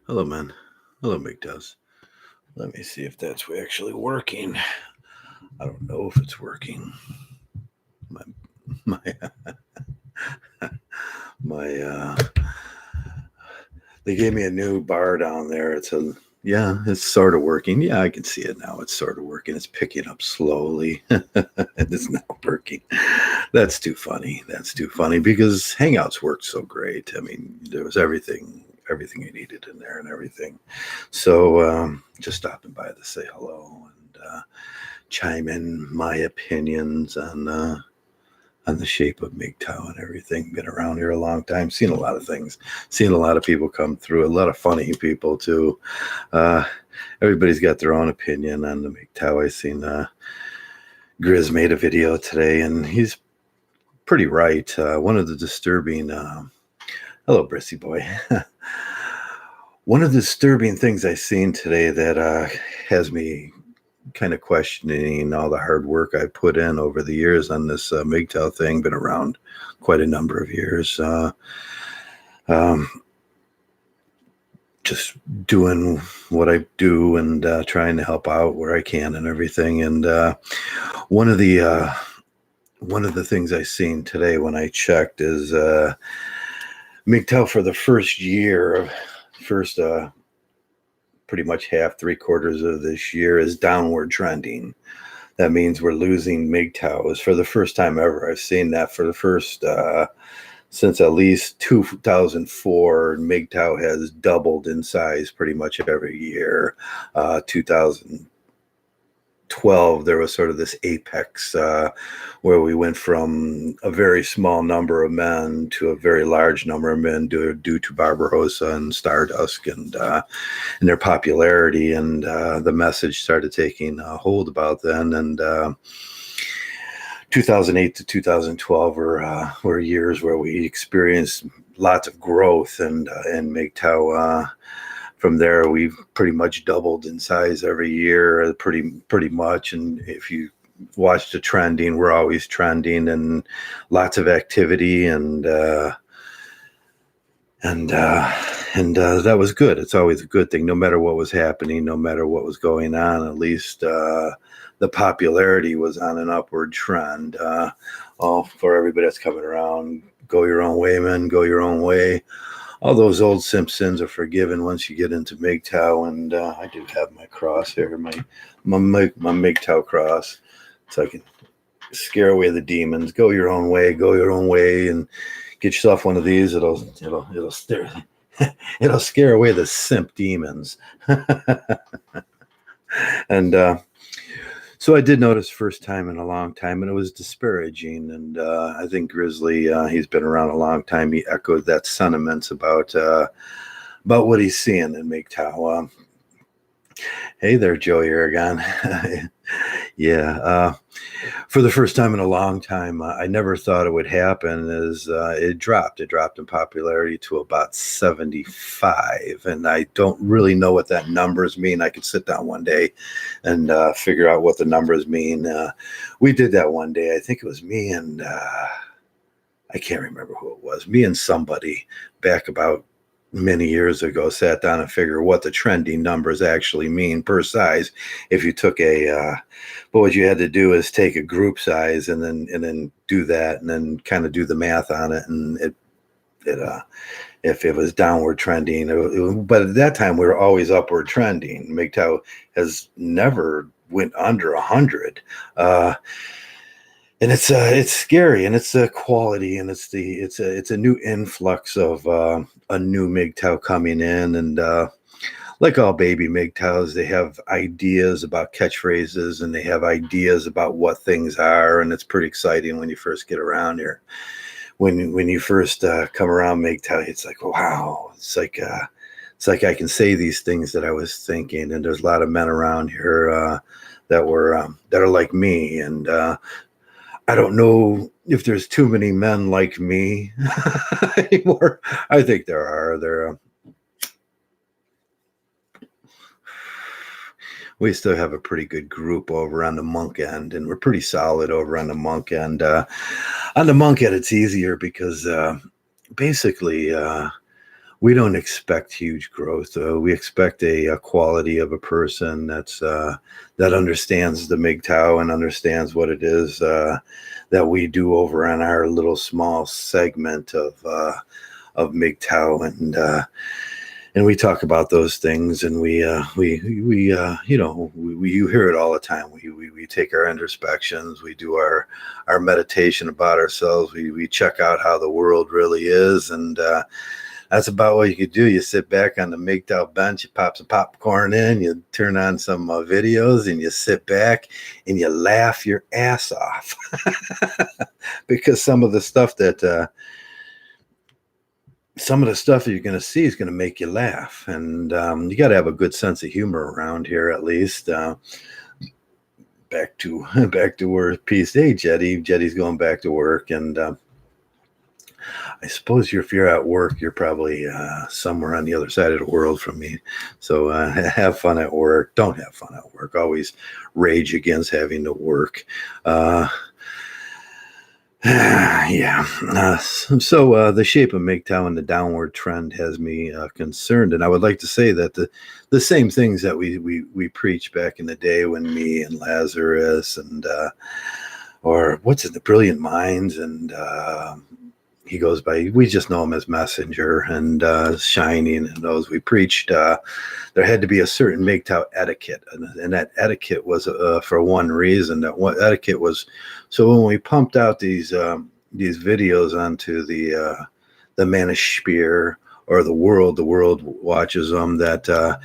Hello, man. Hello, Mgtows. Let me see if that's actually working. I don't know if it's working. My my my. They gave me a new bar down there. It's sort of working. Yeah, I can see it now. It's sort of working. It's picking up slowly, and it's not working. That's too funny. That's too funny because Hangouts worked so great. I mean, there was everything you needed in there and everything. So just stopping by to say hello and chime in my opinions on the shape of Mgtow and everything. Been around here a long time, seen a lot of things, seen a lot of people come through, a lot of funny people too. Uh, Everybody's got their own opinion on the Mgtow. I seen Grizz made a video today, and he's pretty right. One of the disturbing, hello, Brissy boy. One of the disturbing things I seen today that has me kind of questioning all the hard work I put in over the years on this Mgtow thing. Been around quite a number of years. Um, just doing what I do and trying to help out where I can and everything. And one of the one of the things I seen today when I checked is Mgtow for the first year, first pretty much half, 3/4 of this year is downward trending. That means we're losing Mgtows for the first time ever. I've seen that for the first since at least 2004. Mgtow has doubled in size pretty much every year. 2012, there was sort of this apex where we went from a very small number of men to a very large number of men due to Barbarossa and Stardust and their popularity, and the message started taking hold about then. And 2008 to 2012 were years where we experienced lots of growth and Mgtow. From there, we've pretty much doubled in size every year, pretty much. And if you watch the trending, we're always trending and lots of activity and that was good. It's always a good thing, no matter what was happening, no matter what was going on. At least the popularity was on an upward trend. For everybody that's coming around, go your own way, man. Go your own way. All those old Simpsons are forgiven once you get into Mgtow, and I do have my cross here, my Mgtow cross, so I can scare away the demons. Go your own way. Go your own way, and get yourself one of these. It'll stare. It'll scare away the simp demons. And so I did notice first time in a long time, and it was disparaging. And I think Grizzly, he's been around a long time. He echoed that sentiments about what he's seeing in Mgtow. Hey there, Joey Aragon. Yeah, for the first time in a long time, I never thought it would happen. Is it dropped? It dropped in popularity to about 75, and I don't really know what that numbers mean. I could sit down one day and figure out what the numbers mean. We did that one day. I think it was me and I can't remember who it was. Me and somebody back about many years ago sat down and figured what the trending numbers actually mean per size. If you took but what you had to do is take a group size and then do that and then kind of do the math on it, and if it was downward trending, but at that time we were always upward trending. Mgtow has never went under 100. And it's scary, and it's the quality, and it's a new influx of a new Mgtow coming in, and like all baby Mgtows, they have ideas about catchphrases, and they have ideas about what things are, and it's pretty exciting when you first get around here. When you first come around Mgtow, it's like, wow, it's like I can say these things that I was thinking, and there's a lot of men around here that are like me, and I don't know if there's too many men like me anymore. I think there are. We still have a pretty good group over on the monk end, and we're pretty solid over on the monk end. On the monk end, it's easier because basically we don't expect huge growth. We expect a quality of a person that understands the Mgtow and understands what it is that we do over on our little small segment of Mgtow, and we talk about those things, and we you hear it all the time. We take our introspections, we do our meditation about ourselves, we check out how the world really is, and that's about what you could do. You sit back on the Mgtow bench, you pop some popcorn in, you turn on some videos, and you sit back and you laugh your ass off because some of the stuff that you're going to see is going to make you laugh, and you got to have a good sense of humor around here, at least. Back to work. Peace. Hey, Jetty's going back to work, and I suppose if you're at work, you're probably somewhere on the other side of the world from me. So have fun at work. Don't have fun at work. Always rage against having to work. Yeah. So the shape of Mgtow and the downward trend has me concerned, and I would like to say that the same things that we preached back in the day when me and Lazarus and or what's it, the Brilliant Minds, and he goes by, we just know him as Messenger, and Shining, and those we preached. There had to be a certain Mgtow etiquette, and that etiquette was for one reason. That one etiquette was so when we pumped out these videos onto the Manosphere or the world watches them, that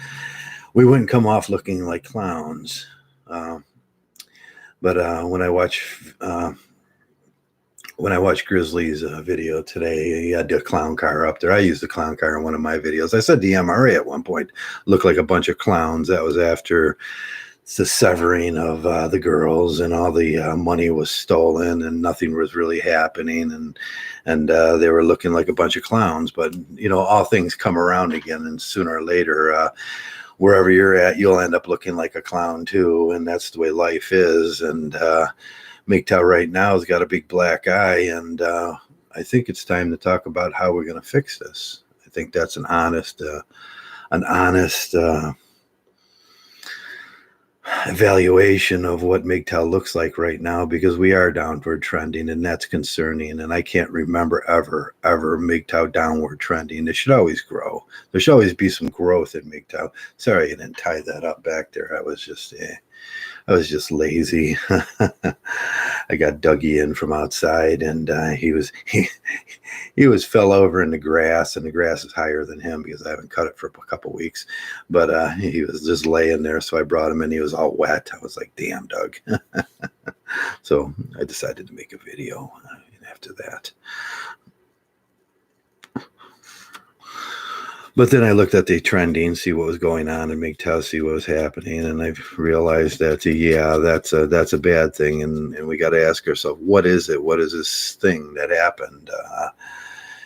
we wouldn't come off looking like clowns. But when I watched Grizzly's video today, he had the clown car up there. I used the clown car in one of my videos. I said the MRA at one point looked like a bunch of clowns. That was after the severing of the girls, and all the money was stolen, and nothing was really happening, and they were looking like a bunch of clowns. But all things come around again, and sooner or later, wherever you're at, you'll end up looking like a clown too, and that's the way life is. And Mgtow right now has got a big black eye, and I think it's time to talk about how we're going to fix this. I think that's an honest evaluation of what Mgtow looks like right now, because we are downward trending, and that's concerning. And I can't remember ever Mgtow downward trending. It should always grow. There should always be some growth in Mgtow. Sorry, I didn't tie that up back there. I was just lazy. I got Dougie in from outside, and he fell over in the grass, and the grass is higher than him because I haven't cut it for a couple weeks. But he was just laying there, so I brought him in. He was all wet. I was like, "Damn, Doug." So I decided to make a video after that. But then I looked at the trending, see what was going on in Mgtow, see what was happening, and I realized that that's a bad thing, and we got to ask ourselves, what is it? What is this thing that happened?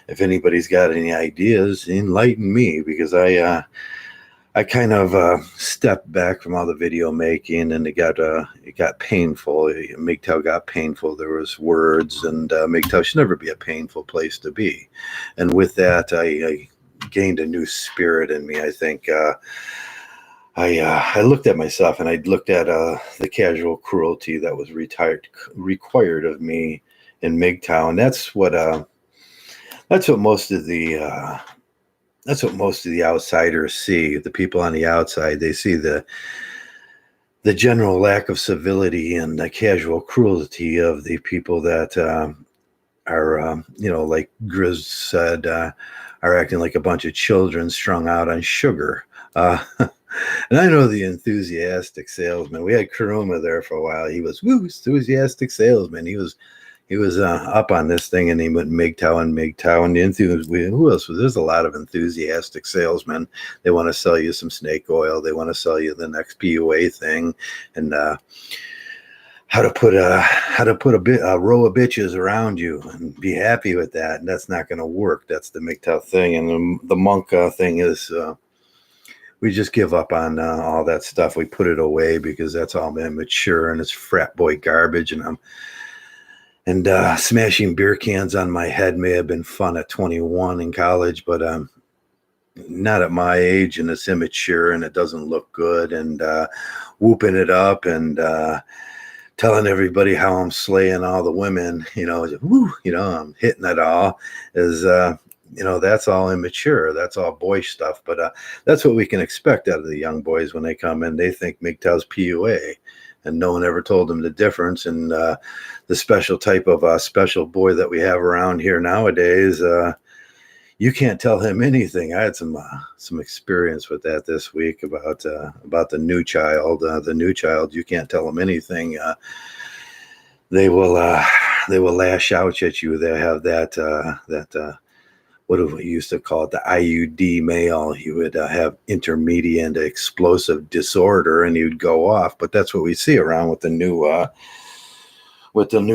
If anybody's got any ideas, enlighten me, because I kind of stepped back from all the video making, and it got painful. Mgtow got painful. There was words, and Mgtow should never be a painful place to be. And with that, I gained a new spirit in me. I think I looked at myself, and I looked at the casual cruelty that was required of me in Mgtow, and that's what most of the outsiders see. The people on the outside, they see the general lack of civility and the casual cruelty of the people that are, like Grizz said, are acting like a bunch of children strung out on sugar. And I know the enthusiastic salesman. We had Karuma there for a while. He was enthusiastic salesman. He was up on this thing, and he went Mgtow, and the who else was? There's a lot of enthusiastic salesmen. They want to sell you some snake oil. They want to sell you the next PUA thing, and how to put a row of bitches around you and be happy with that. And that's not going to work. That's the Mgtow thing. And the monk thing is, we just give up on all that stuff. We put it away because that's all immature, and it's frat boy garbage. And smashing beer cans on my head may have been fun at 21 in college, but not at my age, and it's immature and it doesn't look good, and whooping it up and telling everybody how I'm slaying all the women, woo, I'm hitting it all is, that's all immature. That's all boy stuff. But that's what we can expect out of the young boys when they come in. They think Mgtow's PUA, and no one ever told them the difference. And the special type of special boy that we have around here nowadays, you can't tell him anything. I had some experience with that this week about the new child. The new child, you can't tell them anything. They will lash out at you. They have that what do we used to call it, the IUD male. He would have intermediate and explosive disorder, and he would go off. But that's what we see around with the new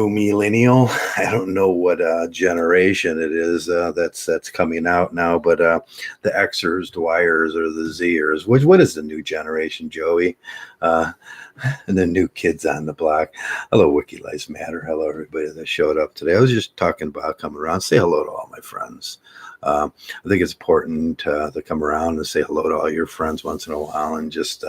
millennial. I don't know what generation it is that's coming out now, but the Xers, the Yers, or the Zers. What is the new generation, Joey? And the new kids on the block. Hello, Wiki Lives Matter. Hello, everybody that showed up today. I was just talking about coming around. Say hello to all my friends. I think it's important to come around and say hello to all your friends once in a while, and just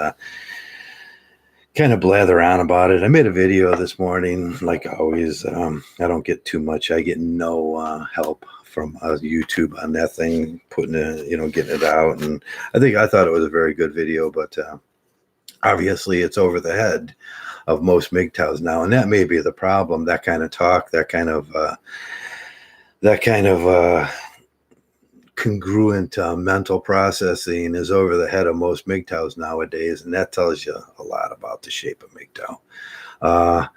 kind of blather on about it. I made a video this morning, like always. I don't get too much. I get no help from YouTube on that thing, putting it, getting it out. And I thought it was a very good video, but obviously it's over the head of most Mgtows now, and that may be the problem. That kind of talk, that kind of congruent mental processing is over the head of most Mgtows nowadays, and that tells you a lot about the shape of Mgtow.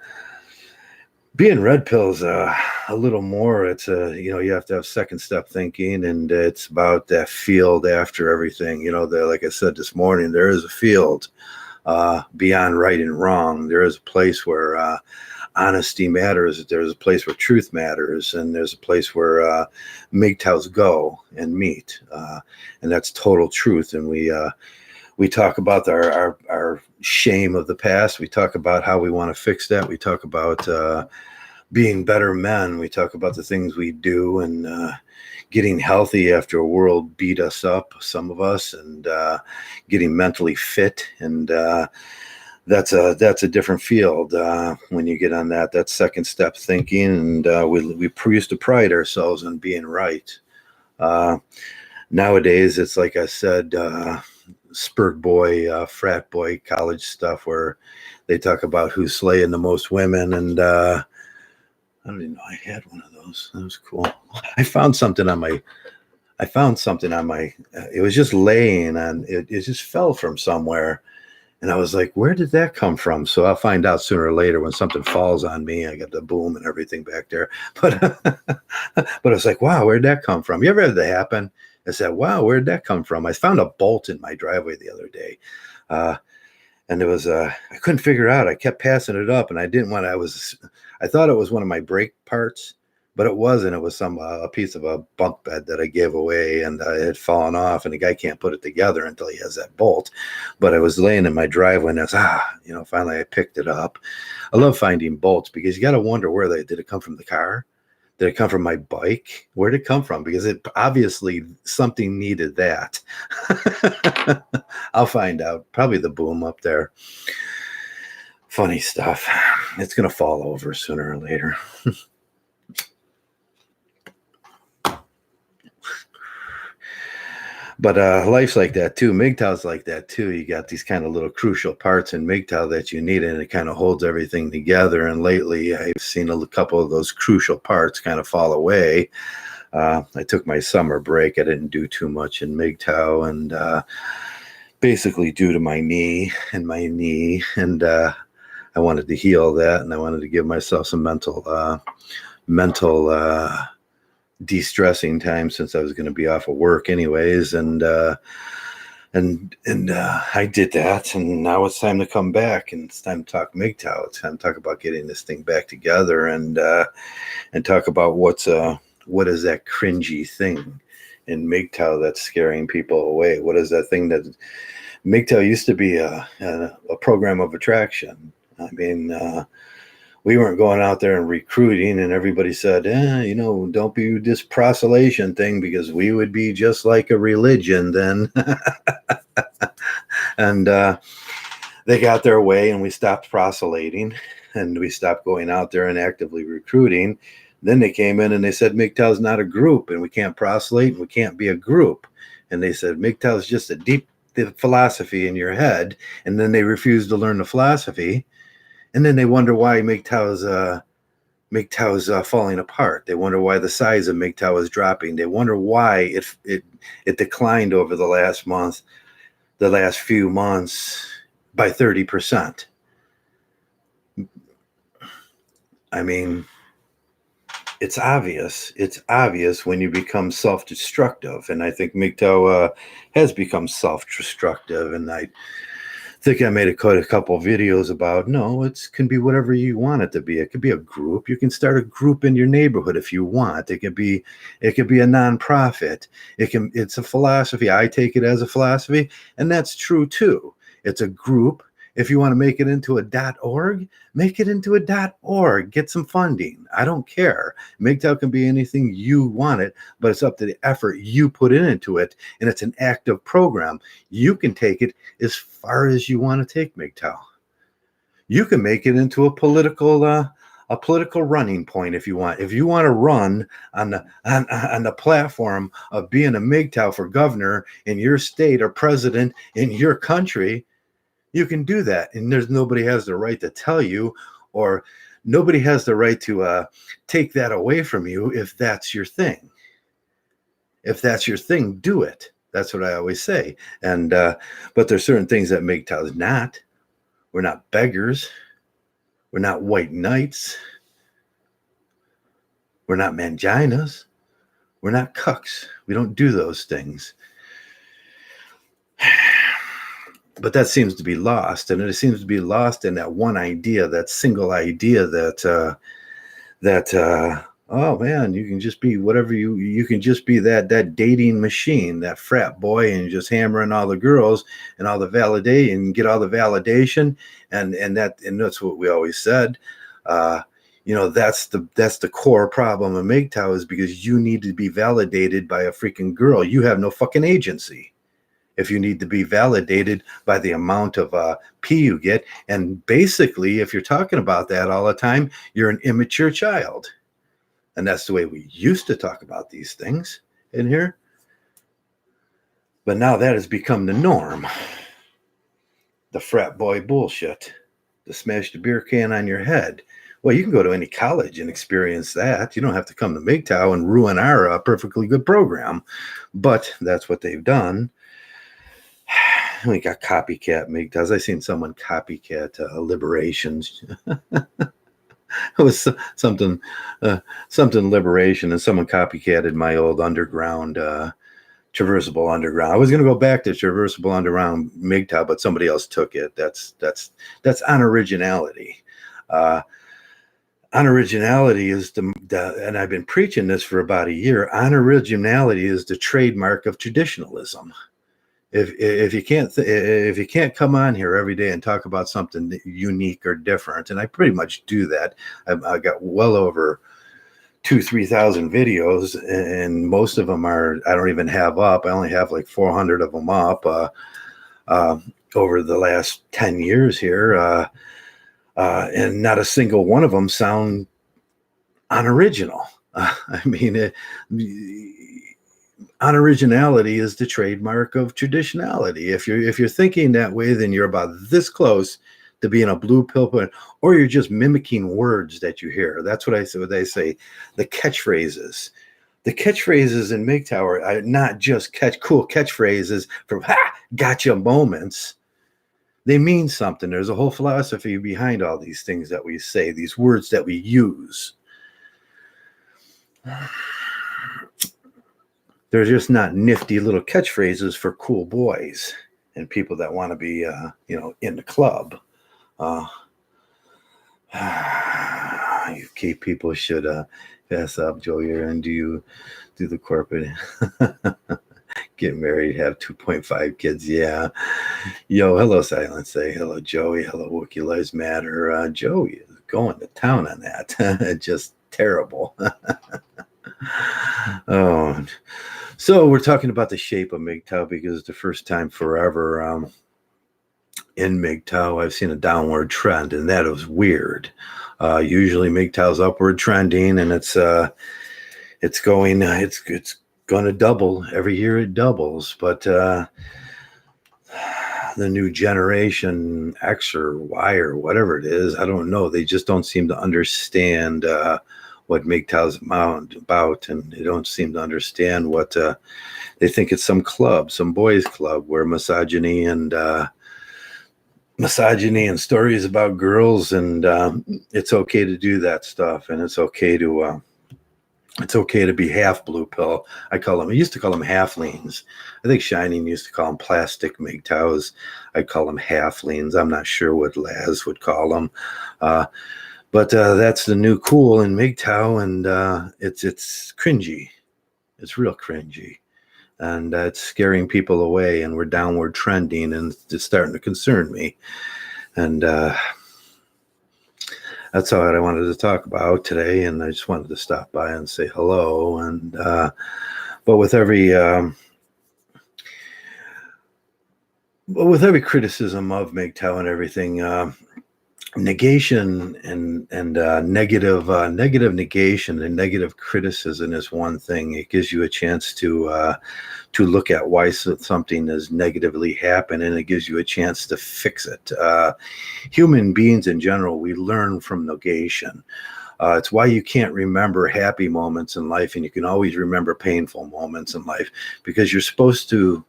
Being red pills a little more. It's you have to have second step thinking, and it's about that field after everything. Like I said this morning, there is a field beyond right and wrong. There is a place where honesty matters. There's a place where truth matters, and there's a place where Mgtows go and meet, and that's total truth. And we talk about our shame of the past. We talk about how we want to fix that. We talk about being better men. We talk about the things we do, and getting healthy after a world beat us up, some of us, and getting mentally fit. And that's a different field when you get on that second step thinking. And we used to pride ourselves on being right. Nowadays, it's like I said, spurt boy, frat boy, college stuff, where they talk about who's slaying the most women. And I don't even know I had one of those. That was cool. I found something on my. It was just laying on. It just fell from somewhere. And I was like, where did that come from? So I'll find out sooner or later when something falls on me. I got the boom and everything back there. But but I was like, wow, where'd that come from? You ever had that happen? I said, wow, where'd that come from? I found a bolt in my driveway the other day. And it was, I couldn't figure it out. I kept passing it up, and I thought it was one of my brake parts, but it wasn't. It was a piece of a bunk bed that I gave away, and it had fallen off, and the guy can't put it together until he has that bolt. But I was laying in my driveway, and I was, finally I picked it up. I love finding bolts, because you got to wonder did it come from the car? Did it come from my bike? Where did it come from? Because it obviously something needed that. I'll find out. Probably the boom up there. Funny stuff. It's going to fall over sooner or later. But life's like that too. Mgtow's like that too. You got these kind of little crucial parts in Mgtow that you need, and it kind of holds everything together. And lately, I've seen a couple of those crucial parts kind of fall away. I took my summer break. I didn't do too much in Mgtow, and basically due to my knee, and I wanted to heal that, and I wanted to give myself some mental de-stressing time, since I was going to be off of work anyways, and I did that, and now it's time to come back, and it's time to talk Mgtow. It's time to talk about getting this thing back together, and talk about what is that cringy thing in Mgtow that's scaring people away. What is that thing that Mgtow used to be a program of attraction? I mean, we weren't going out there and recruiting, and everybody said, don't be this proselytion thing because we would be just like a religion then. And they got their way, and we stopped proselyting, and we stopped going out there and actively recruiting. Then they came in and they said Mgtow's not a group, and we can't proselyte, and we can't be a group. And they said Mgtow's just a deep philosophy in your head. And then they refused to learn the philosophy. And then they wonder why Mgtow's falling apart. They wonder why the size of Mgtow is dropping. They wonder why it declined over the last few months by 30%. I mean, it's obvious. It's obvious when you become self-destructive, and I think Mgtow has become self-destructive. And I think I made a couple of videos about it can be whatever you want it to be. It could be a group. You can start a group in your neighborhood if you want. It could be a nonprofit. It's a philosophy. I take it as a philosophy, and that's true too. It's a group. If you want to make it into a .org, make it into a .org. Get some funding. I don't care. Mgtow can be anything you want it, but it's up to the effort you put into it, and it's an active program. You can take it as far as you want to take Mgtow. You can make it into a political running point if you want. If you want to run on the platform of being a Mgtow for governor in your state or president in your country, you can do that, and nobody has the right to tell you, or nobody has the right to take that away from you if that's your thing. If that's your thing, do it. That's what I always say. And but there's certain things that Mgtow is not. We're not beggars. We're not white knights. We're not manginas. We're not cucks. We don't do those things. But that seems to be lost, and it seems to be lost in that one idea, that single idea that oh man, you can just be whatever you can just be that dating machine, that frat boy, and just hammering all the girls and all the validation and get all the validation, and that's what we always said. That's the core problem of Mgtow, is because you need to be validated by a freaking girl. You have no fucking agency if you need to be validated by the amount of pee you get. And basically, if you're talking about that all the time, you're an immature child. And that's the way we used to talk about these things in here. But now that has become the norm. The frat boy bullshit. The smash the beer can on your head. Well, you can go to any college and experience that. You don't have to come to Mgtow and ruin our perfectly good program. But that's what they've done. We got copycat Mgtows. I seen someone copycat liberations. It was something liberation, and someone copycatted my old underground traversable underground. I was going to go back to traversable underground Mgtow, but somebody else took it. That's unoriginality. Unoriginality is and I've been preaching this for about a year. Unoriginality is the trademark of traditionalism. If you can't come on here every day and talk about something unique or different, and I pretty much do that. I got well over 3,000 videos, and most of them I don't even have up. I only have like 400 of them up over the last 10 years here, and not a single one of them sound unoriginal. I mean, unoriginality is the trademark of traditionality. If you're thinking that way, then you're about this close to being a blue pill, or you're just mimicking words that you hear. That's what they say. The catchphrases. The catchphrases in Mgtow are not just cool catchphrases from gotcha moments. They mean something. There's a whole philosophy behind all these things that we say, these words that we use. They're just not nifty little catchphrases for cool boys and people that want to be, in the club. You key people should pass up, Joey, and do the corporate. Get married, have 2.5 kids. Yeah. Yo, hello, Silence. Say hello, Joey. Hello, Wookie Lives Matter. Joey is going to town on that. Just terrible. Oh, so we're talking about the shape of Mgtow because it's the first time forever in Mgtow I've seen a downward trend, and that was weird. Usually Mgtow's upward trending, and it's going to double every year. It doubles, but the new generation X or Y or whatever it is, I don't know. They just don't seem to understand what Mgtow's about, and they don't seem to understand what they think it's some club, some boys' club where misogyny and stories about girls, and it's okay to do that stuff, and it's okay to be half blue pill. I used to call them halflings. I think Shining used to call them plastic Mgtows. I call them halflings. I'm not sure what Laz would call them. But that's the new cool in Mgtow, and it's cringy. It's real cringy. And it's scaring people away, and we're downward trending, and it's starting to concern me. And that's all that I wanted to talk about today, and I just wanted to stop by and say hello. And but with every criticism of Mgtow and everything, negation and negative negation and negative criticism is one thing. It gives you a chance to look at why something is negatively happened, and it gives you a chance to fix it. Human beings in general, we learn from negation. It's why you can't remember happy moments in life, and you can always remember painful moments in life, because you're supposed to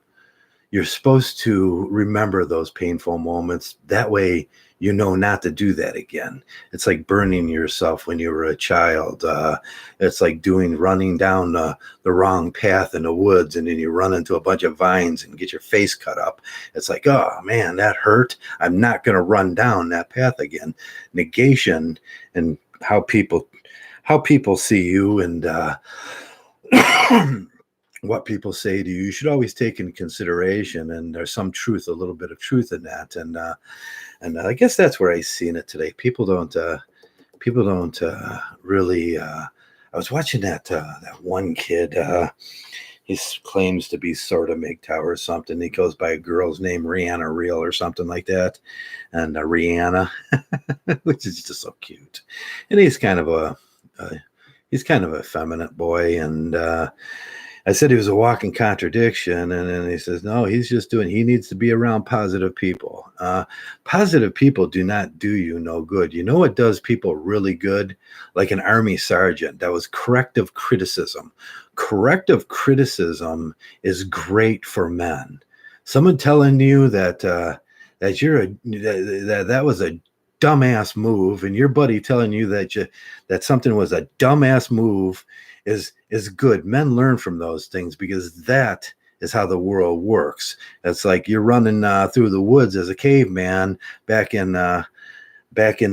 remember those painful moments. That way you know not to do that again. It's like burning yourself when you were a child. It's like running down the wrong path in the woods, and then you run into a bunch of vines and get your face cut up. It's like, oh man, that hurt. I'm not going to run down that path again. Negation and how people see you, and what people say to you should always take into consideration, and there's some truth, a little bit of truth in that, and I guess that's where I seen it today. People don't really. I was watching that one kid. He claims to be sort of Mgtow or something. He goes by a girl's name, Rihanna Real or something like that, and Rihanna, which is just so cute. And he's kind of a effeminate boy, and I said he was a walking contradiction, and then he says, no, he needs to be around positive people. Positive people do not do you no good. You know what does people really good? Like an army sergeant. That was corrective criticism. Corrective criticism is great for men. Someone telling you that that was a dumbass move, and your buddy telling you that something was a dumbass move is good. Men learn from those things, because that is how the world works. It's like you're running through the woods as a caveman back in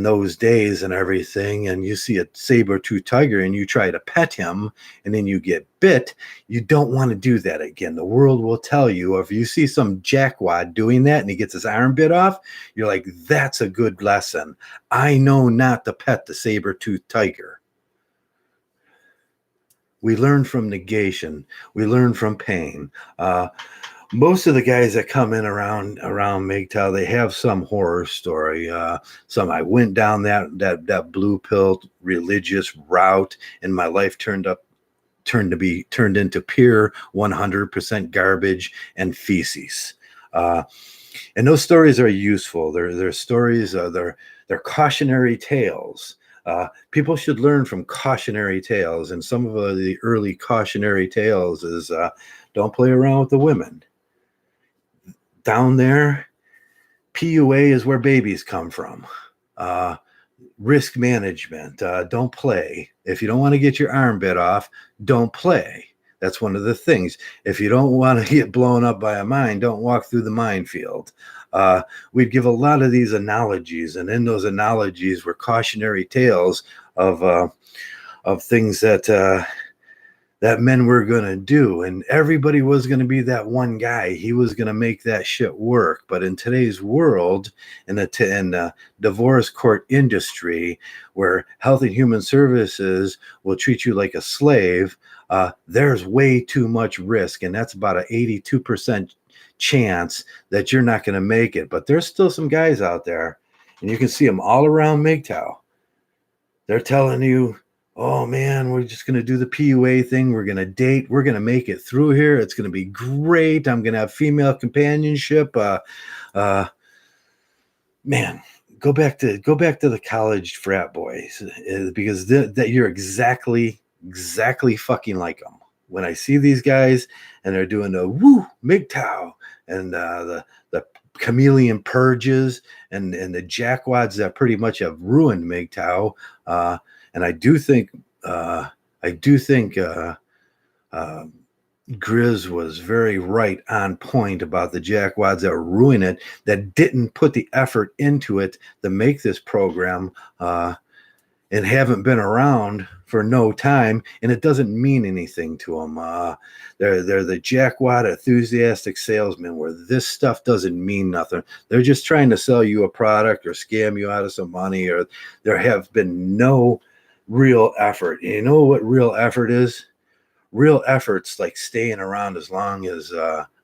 those days and everything, and you see a saber-toothed tiger and you try to pet him, and then you get bit. You don't want to do that again. The world will tell you, or if you see some jackwad doing that and he gets his arm bit off, you're like, that's a good lesson. I know not to pet the saber-toothed tiger. We learn from negation. We learn from pain. Most of the guys that come in around Mgtow, they have some horror story. Some, I went down that blue pill religious route, and my life turned into pure 100% garbage and feces. And those stories are useful. They're stories. They're cautionary tales. People should learn from cautionary tales, and some of the early cautionary tales is don't play around with the women. Down there, PUA is where babies come from. Risk management. Don't play. If you don't want to get your arm bit off, don't play. That's one of the things. If you don't want to get blown up by a mine, don't walk through the minefield. We'd give a lot of these analogies, and in those analogies were cautionary tales of things that that men were going to do. And everybody was going to be that one guy. He was going to make that shit work. But in today's world, in the divorce court industry, where Health and Human Services will treat you like a slave, there's way too much risk. And that's about an 82% chance that you're not going to make it. But there's still some guys out there, and you can see them all around Mgtow. They're telling you, oh man, we're just going to do the PUA thing. We're going to date. We're going to make it through here. It's going to be great. I'm going to have female companionship. Man, go back to the college frat boys, because that you're exactly fucking like them. When I see these guys and they're doing the woo Mgtow and the chameleon purges and the jackwads that pretty much have ruined Mgtow, and I do think Grizz was very right on point about the jackwads that were ruining it, that didn't put the effort into it to make this program, and haven't been around for no time, and it doesn't mean anything to them. They're the jackwad enthusiastic salesmen, where this stuff doesn't mean nothing. They're just trying to sell you a product or scam you out of some money, or there have been no real effort. You know what real effort is? Real effort's like staying around as long as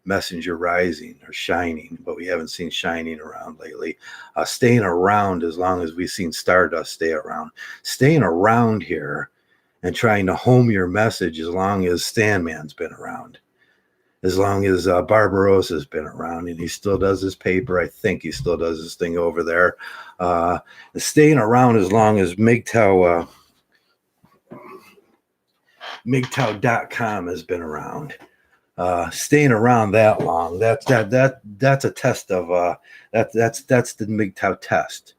Messenger Rising or Shining, but we haven't seen Shining around lately. Staying around as long as we've seen Stardust stay around. Staying around here and trying to home your message as long as Stanman's been around. As long as Barbarossa's been around, and he still does his paper. I think he still does his thing over there. Staying around as long as Mgtow... Mgtow.com has been around. Staying around that long, that's a test of that's the Mgtow test.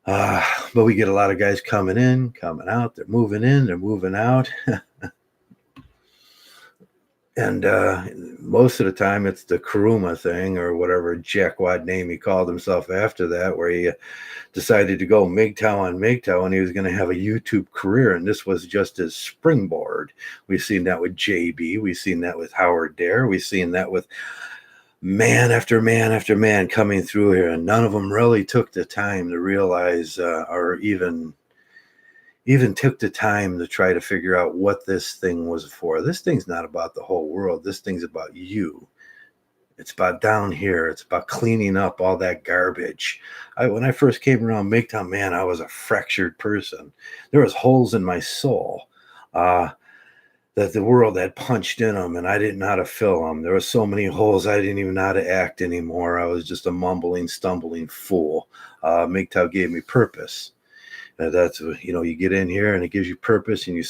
But we get a lot of guys coming in, coming out. They're moving in, they're moving out. And most of the time it's the Kuruma thing, or whatever jackwad name he called himself after that, where he decided to go Mgtow on Mgtow, and he was going to have a YouTube career, and this was just his springboard. We've seen that with JB. We've seen that with Howard Dare. We've seen that with man after man after man coming through here, and none of them really took the time to realize or even took the time to try to figure out what this thing was for. This thing's not about the whole world. This thing's about you. It's about down here. It's about cleaning up all that garbage. When I first came around Mgtow, man, I was a fractured person. There was holes in my soul that the world had punched in them, and I didn't know how to fill them. There were so many holes, I didn't even know how to act anymore. I was just a mumbling, stumbling fool. Mgtow gave me purpose. That's, you get in here and it gives you purpose, and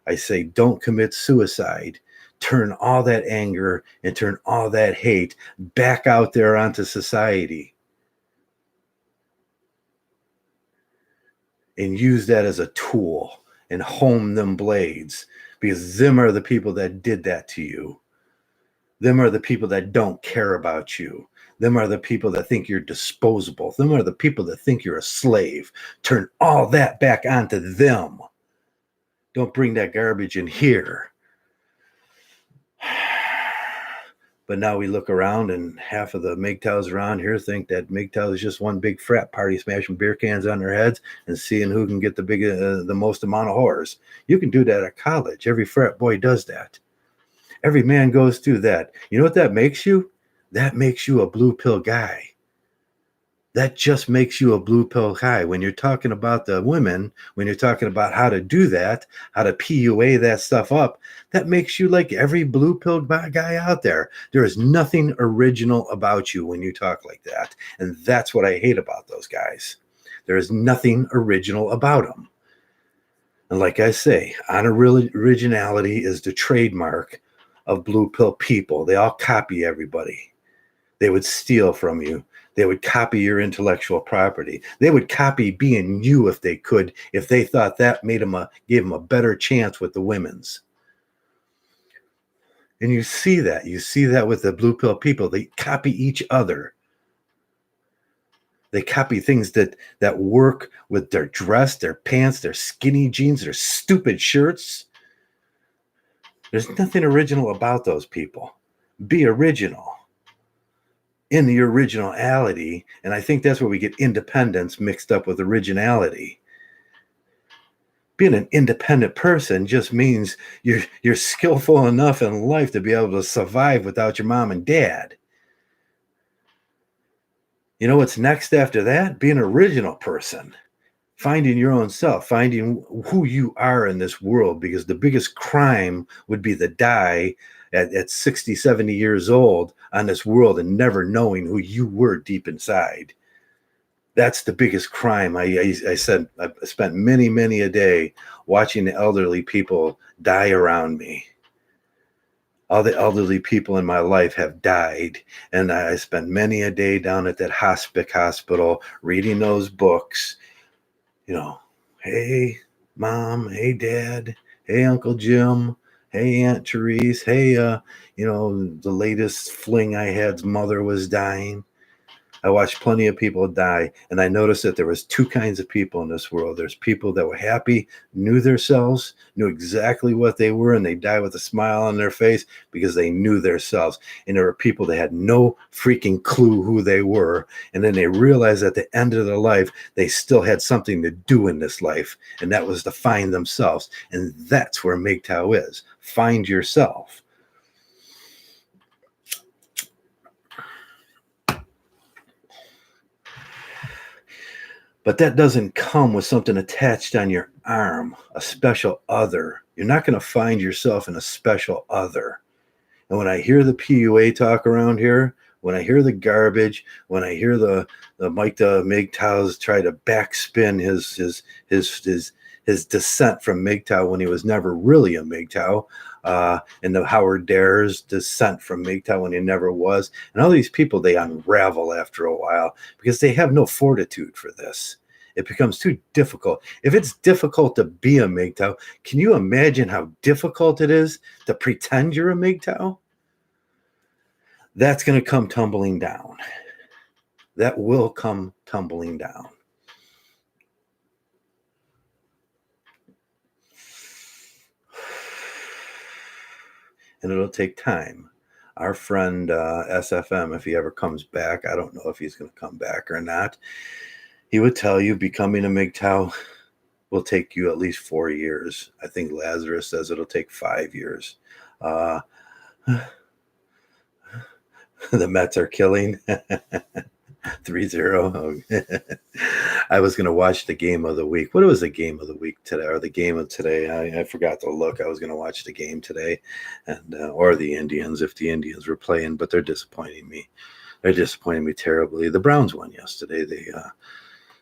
I say, don't commit suicide. Turn all that anger and turn all that hate back out there onto society, and use that as a tool and hone them blades, because them are the people that did that to you. Them are the people that don't care about you. Them are the people that think you're disposable. Them are the people that think you're a slave. Turn all that back onto them. Don't bring that garbage in here. But now we look around, and half of the Mgtows around here think that Mgtow is just one big frat party, smashing beer cans on their heads and seeing who can get the most amount of whores. You can do that at college. Every frat boy does that. Every man goes through that. You know what that makes you? That makes you a blue pill guy. That just makes you a blue pill guy. When you're talking about the women, when you're talking about how to do that, how to PUA that stuff up, that makes you like every blue pill guy out there. There is nothing original about you when you talk like that. And that's what I hate about those guys. There is nothing original about them. And like I say, originality is the trademark of blue pill people. They all copy everybody. They would steal from you. They would copy your intellectual property. They would copy being you if they could, if they thought that gave them a better chance with the women's. And you see that. You see that with the blue pill people. They copy each other. They copy things that work with their dress, their pants, their skinny jeans, their stupid shirts. There's nothing original about those people. Be original in the originality. And I think that's where we get independence mixed up with originality. Being an independent person just means you're skillful enough in life to be able to survive without your mom and dad. You know what's next after that? Be an original person. Finding your own self, finding who you are in this world, because the biggest crime would be to die at 60, 70 years old on this world and never knowing who you were deep inside. That's the biggest crime. I said I spent many a day watching the elderly people die around me. All the elderly people in my life have died, and I spent many a day down at that hospital reading those books. You know, hey mom, hey dad, hey Uncle Jim, hey Aunt Therese, hey the latest fling I had's mother was dying. I watched plenty of people die, and I noticed that there was two kinds of people in this world. There's people that were happy, knew themselves, knew exactly what they were, and they died with a smile on their face because they knew themselves. And there were people that had no freaking clue who they were, and then they realized at the end of their life they still had something to do in this life, and that was to find themselves. And that's where Mgtow is. Find yourself. But that doesn't come with something attached on your arm, a special other. You're not going to find yourself in a special other. And when I hear the PUA talk around here, when I hear the garbage, when I hear the Mgtows try to backspin his descent from Mgtow when he was never really a Mgtow, and the Howard Dare's descent from Mgtow when he never was, and all these people, they unravel after a while because they have no fortitude for this. It becomes too difficult. If it's difficult to be a Mgtow, can you imagine how difficult it is to pretend you're a Mgtow? That's going to come tumbling down. That will come tumbling down. And it'll take time. Our friend SFM, if he ever comes back, I don't know if he's going to come back or not, he would tell you becoming a Mgtow will take you at least 4 years. I think Lazarus says it'll take 5 years. The Mets are killing 3-0. I was going to watch the game of the week. What was the game of the week today, or the game of today? I forgot to look. I was going to watch the game today, and or the Indians, if the Indians were playing, but they're disappointing me. They're disappointing me terribly. The Browns won yesterday.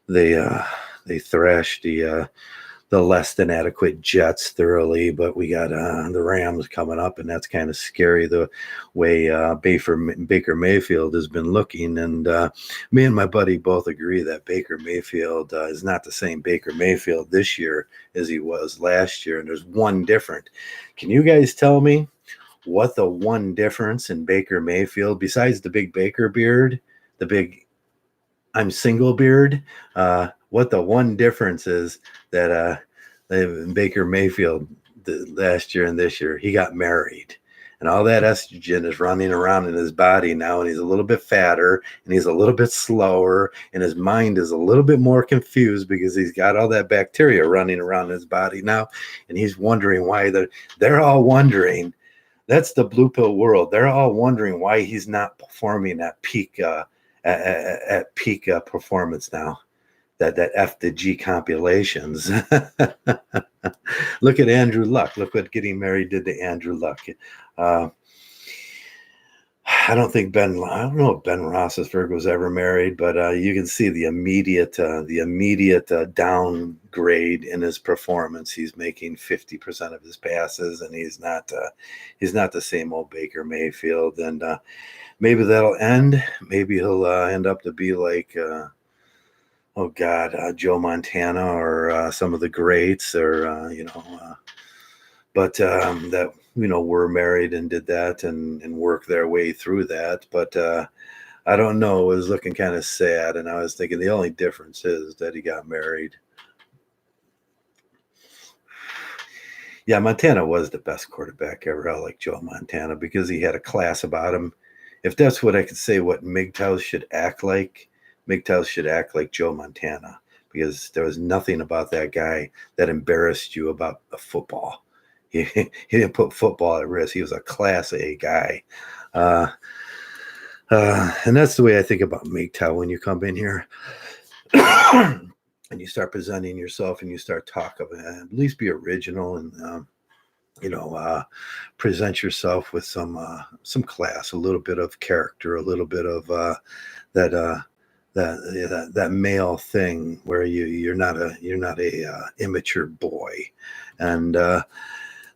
They thrashed the less than adequate Jets thoroughly, but we got the Rams coming up, and that's kind of scary the way Baker Mayfield has been looking. And me and my buddy both agree that Baker Mayfield is not the same Baker Mayfield this year as he was last year. And there's one different. Can you guys tell me what the one difference in Baker Mayfield, besides the big Baker beard, the big I'm single beard, what the one difference is that Baker Mayfield last year and this year? He got married, and all that estrogen is running around in his body now, and he's a little bit fatter, and he's a little bit slower, and his mind is a little bit more confused because he's got all that bacteria running around in his body now, and he's wondering why they're all wondering. That's the blue pill world. They're all wondering why he's not performing at peak performance now. That F to G compilations. Look at Andrew Luck. Look what getting married did to Andrew Luck. I don't know if Ben Roethlisberger was ever married, but you can see the immediate downgrade in his performance. He's making 50% of his passes, and he's not the same old Baker Mayfield. And maybe that'll end. Maybe he'll end up to be like, Joe Montana or some of the greats, or but that were married and did that and worked their way through that. But I don't know. It was looking kind of sad, and I was thinking the only difference is that he got married. Yeah, Montana was the best quarterback ever. I like Joe Montana because he had a class about him. If that's what I could say, what Mgtow should act like, Mgtow should act like Joe Montana because there was nothing about that guy that embarrassed you about the football. He didn't put football at risk. He was a class A guy. Uh, and that's the way I think about Mgtow when you come in here. And you start presenting yourself and you start talking, at least be original and you know, present yourself with some class, a little bit of character, a little bit of that that male thing where you're not a immature boy, and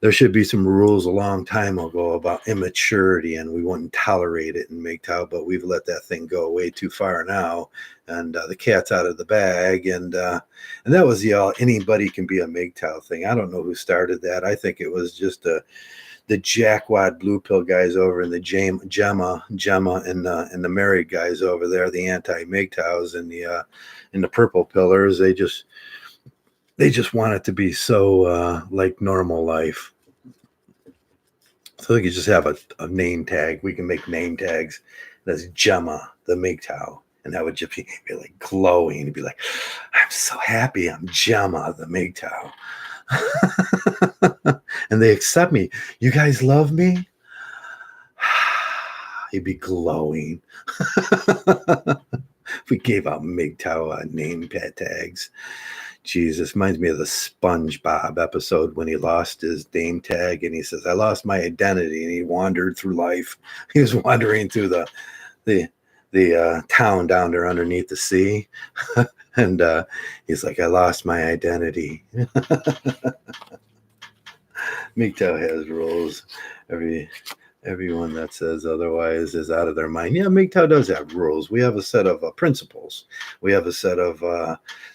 there should be some rules a long time ago about immaturity, and we wouldn't tolerate it in Mgtow, but we've let that thing go way too far now, and the cat's out of the bag, and that was the anybody can be a Mgtow thing. I don't know who started that. I think it was just the jackwad blue pill guys over in the Gemma and the married guys over there, the anti Mgtows and the purple pillars. They just want it to be so like normal life. So they could just have a name tag. We can make name tags. That's Gemma, the Mgtow. And that would just be like glowing. It'd be like, I'm so happy I'm Gemma, the Mgtow. And they accept me. You guys love me? He'd be glowing. We gave out Mgtow name tags. Jesus, reminds me of the SpongeBob episode when he lost his name tag and he says, I lost my identity, and he wandered through life. He was wandering through the town down there underneath the sea. And he's like, I lost my identity. Mgtow has rules. Everyone that says otherwise is out of their mind. Yeah, Mgtow does have rules. We have a set of principles. We have a set of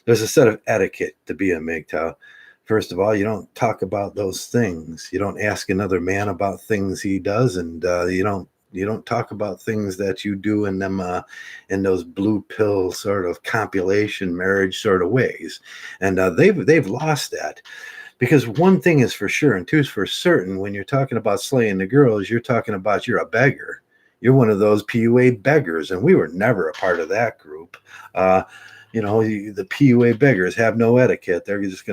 there's a set of etiquette to be a Mgtow. First of all, you don't talk about those things. You don't ask another man about things he does, and you don't talk about things that you do in them in those blue pill sort of compilation marriage sort of ways. And they've lost that. Because one thing is for sure, and two is for certain, when you're talking about slaying the girls, you're talking about you're a beggar. You're one of those PUA beggars, and we were never a part of that group. The PUA beggars have no etiquette. They're just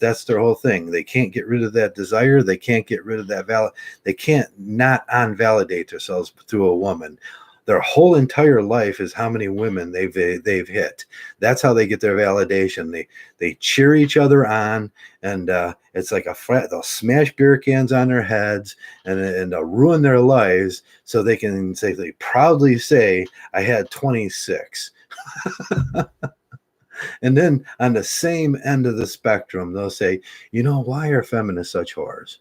that's their whole thing. They can't get rid of that desire. They can't get rid of that they can't not unvalidate themselves through a woman. Their whole entire life is how many women they've hit. That's how they get their validation. They cheer each other on, and it's like a frat. They'll smash beer cans on their heads and they'll ruin their lives so they can they proudly say, I had 26. And then on the same end of the spectrum, they'll say, why are feminists such whores?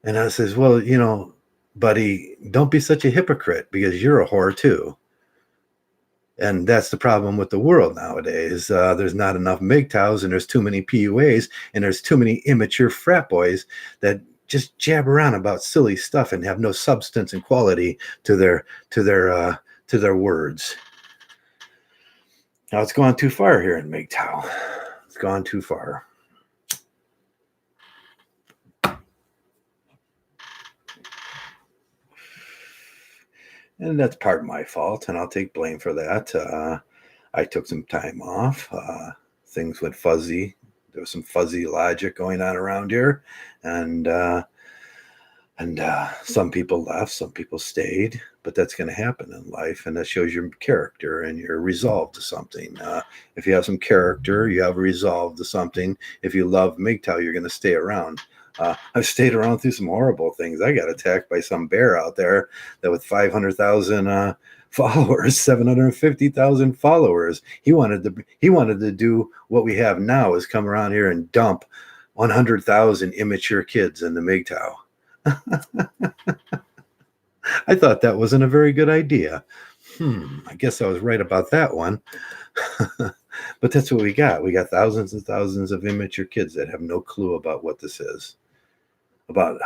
And I says, well, buddy, don't be such a hypocrite because you're a whore too. And that's the problem with the world nowadays. There's not enough Mgtows, and there's too many PUAs, and there's too many immature frat boys that just jab around about silly stuff and have no substance and quality to their words. Now it's gone too far here in Mgtow. It's gone too far. And that's part of my fault, and I'll take blame for that. I took some time off. Things went fuzzy. There was some fuzzy logic going on around here, and some people left, some people stayed. But that's going to happen in life, and that shows your character and your resolve to something. If you have some character, you have a resolve to something. If you love Mgtow, you're going to stay around. I've stayed around through some horrible things. I got attacked by some bear out there that with 500,000 followers, 750,000 followers. He wanted to do what we have now, is come around here and dump 100,000 immature kids in the Mgtow. I thought that wasn't a very good idea. I guess I was right about that one. But that's what we got. We got thousands and thousands of immature kids that have no clue about what this is. About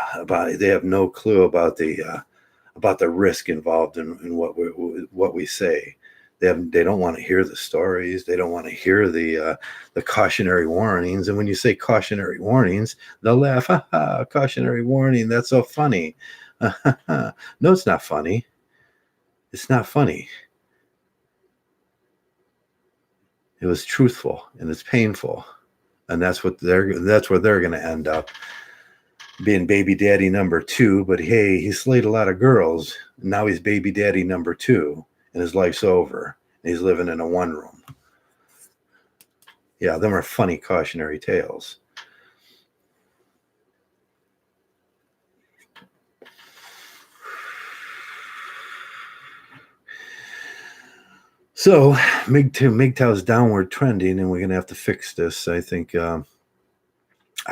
they have no clue about the risk involved in what we say. They don't want to hear the stories. They don't want to hear the cautionary warnings. And when you say cautionary warnings, they'll laugh. Ha ha! Cautionary warning. That's so funny. No, it's not funny. It's not funny. It was truthful and it's painful, and that's where they're going to end up, being baby daddy number 2. But hey, he slayed a lot of girls. And now he's baby daddy number 2, and his life's over. And he's living in a one room. Yeah, them are funny cautionary tales. So Mgtow's downward trending, and we're gonna have to fix this. I think I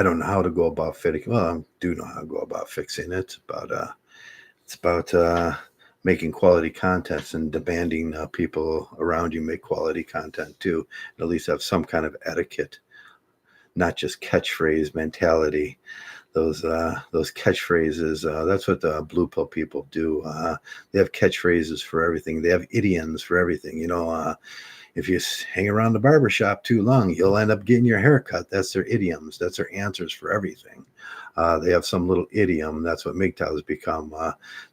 don't know how to go about fixing. Well, I do know how to go about fixing it. But it's about making quality content and demanding people around you make quality content too, and at least have some kind of etiquette, not just catchphrase mentality. Those catchphrases. That's what the blue pill people do. They have catchphrases for everything. They have idioms for everything. If you hang around the barbershop too long, you'll end up getting your hair cut. That's their idioms. That's their answers for everything. They have some little idiom. That's what Mgtow has become.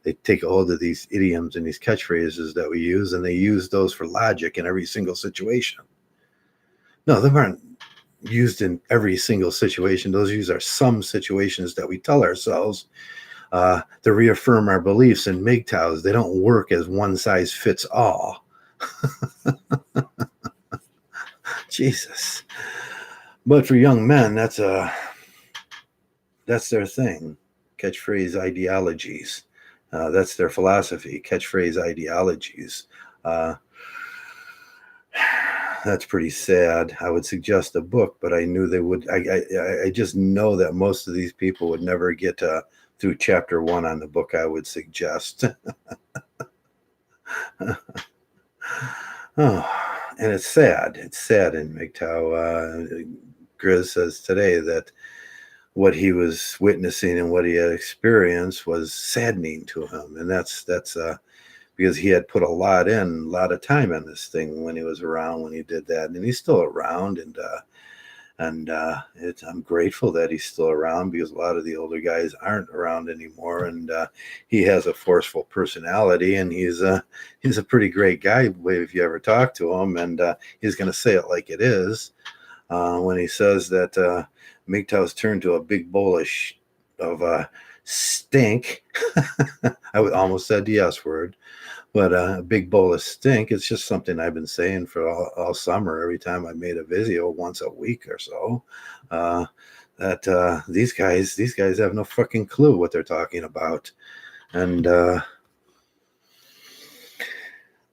They take a hold of these idioms and these catchphrases that we use, and they use those for logic in every single situation. No, they aren't used in every single situation. Those are some situations that we tell ourselves to reaffirm our beliefs. In Mgtows, they don't work as one size fits all. Jesus. But for young men, that's their thing. Catchphrase ideologies. That's their philosophy. Catchphrase ideologies. That's pretty sad. I would suggest a book, but I knew they would. I just know that most of these people would never get through chapter 1 on the book I would suggest. Oh, and it's sad. It's sad in Mgtow. Grizz says today that what he was witnessing and what he had experienced was saddening to him, and that's because he had put a lot of time in this thing when he was around when he did that, and he's still around, and I'm grateful that he's still around, because a lot of the older guys aren't around anymore, and he has a forceful personality, and he's a pretty great guy if you ever talk to him, and he's going to say it like it is when he says that Mgtow's turned to a big bowl of stink. I would almost said the S word. But a big bowl of stink, it's just something I've been saying for all summer, every time I made a video once a week or so, that these guys have no fucking clue what they're talking about. And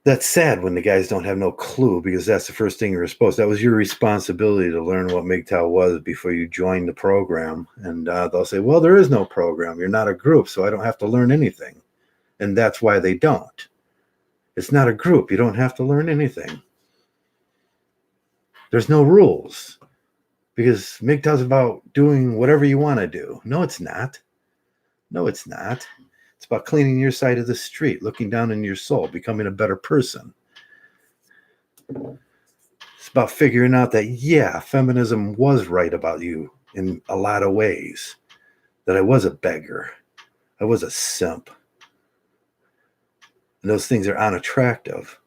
that's sad when the guys don't have no clue, because that's the first thing you're supposed to. That was your responsibility to learn what Mgtow was before you joined the program. And they'll say, well, there is no program. You're not a group, so I don't have to learn anything. And that's why they don't. It's not a group. You don't have to learn anything. There's no rules, because Mgtow's about doing whatever you want to do. No, it's not. No, it's not. It's about cleaning your side of the street, looking down in your soul, becoming a better person. It's about figuring out that, yeah, feminism was right about you in a lot of ways. That I was a beggar. I was a simp. And those things are unattractive.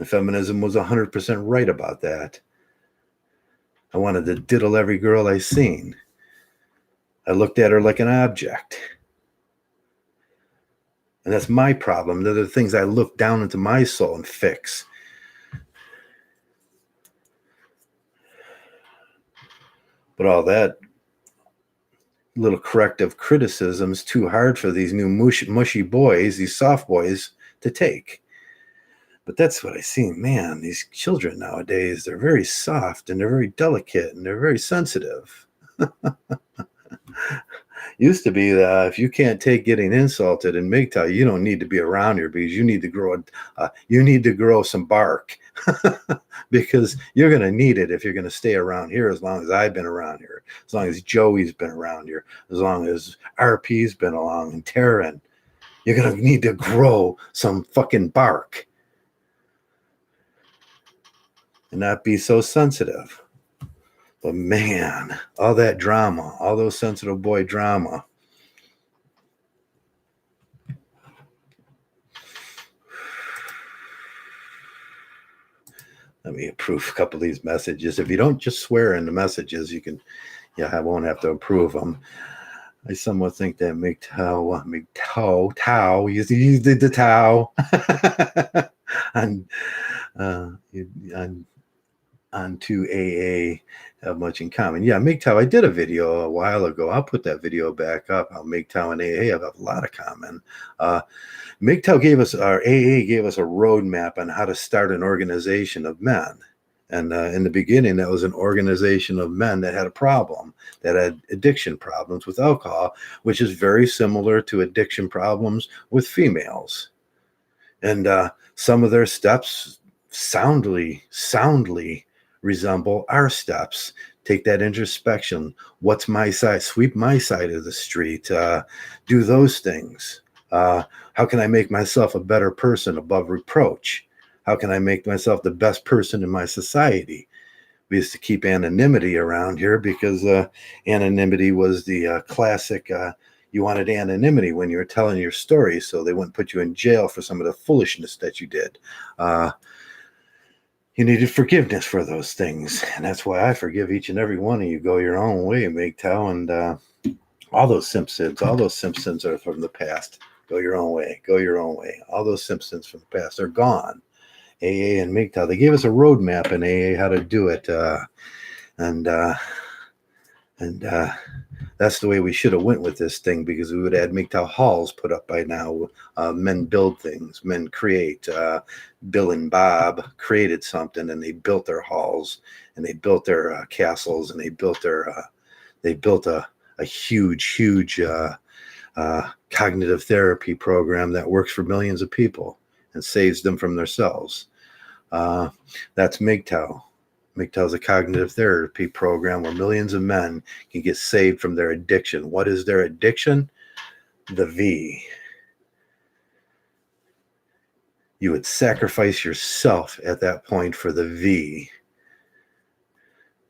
And feminism was 100% right about that. I wanted to diddle every girl I seen. I looked at her like an object. And that's my problem. They're the things I look down into my soul and fix. But all that little corrective criticism is too hard for these new mushy boys, these soft boys, to take. But that's what I see. Man, these children nowadays, they're very soft, and they're very delicate, and they're very sensitive. Used to be that if you can't take getting insulted in Mgtow, you don't need to be around here, because you need to grow some bark. Because you're going to need it if you're going to stay around here, as long as I've been around here, as long as Joey's been around here, as long as RP's been along, and Taryn. You're going to need to grow some fucking bark. and not be so sensitive. But man, all that drama, all those sensitive boy drama. Let me approve a couple of these messages. If you don't just swear in the messages, you can, yeah, I won't have to approve them. I somewhat think that Mgtow, you did the Tao on, uh, on onto AA have much in common. Yeah, Mgtow, I did a video a while ago. I'll put that video back up. How Mgtow and AA have a lot of common. Mgtow gave us, our AA gave us a roadmap on how to start an organization of men. And in the beginning, that was an organization of men that had a problem, that had addiction problems with alcohol, which is very similar to addiction problems with females. And some of their steps soundly resemble our steps. Take that introspection. What's my side? Sweep my side of the street. Do those things. How can I make myself a better person above reproach? How can I make myself the best person in my society? We used to keep anonymity around here because anonymity was the classic. You wanted anonymity when you were telling your story, so they wouldn't put you in jail for some of the foolishness that you did. You needed forgiveness for those things, and that's why I forgive each and every one of you. Go your own way, Mgtow, and all those Simpsons. All those Simpsons are from the past. Go your own way. Go your own way. All those Simpsons from the past are gone. AA and Mgtow, they gave us a roadmap in AA how to do it, and that's the way we should have went with this thing, because we would have had Mgtow halls put up by now. Men build things, men create. Bill and Bob created something, and they built their halls, and they built their castles, and they built a huge cognitive therapy program that works for millions of people and saves them from themselves. That's Mgtow. Mgtow is a cognitive therapy program where millions of men can get saved from their addiction. What is their addiction? The V. You would sacrifice yourself at that point for the V.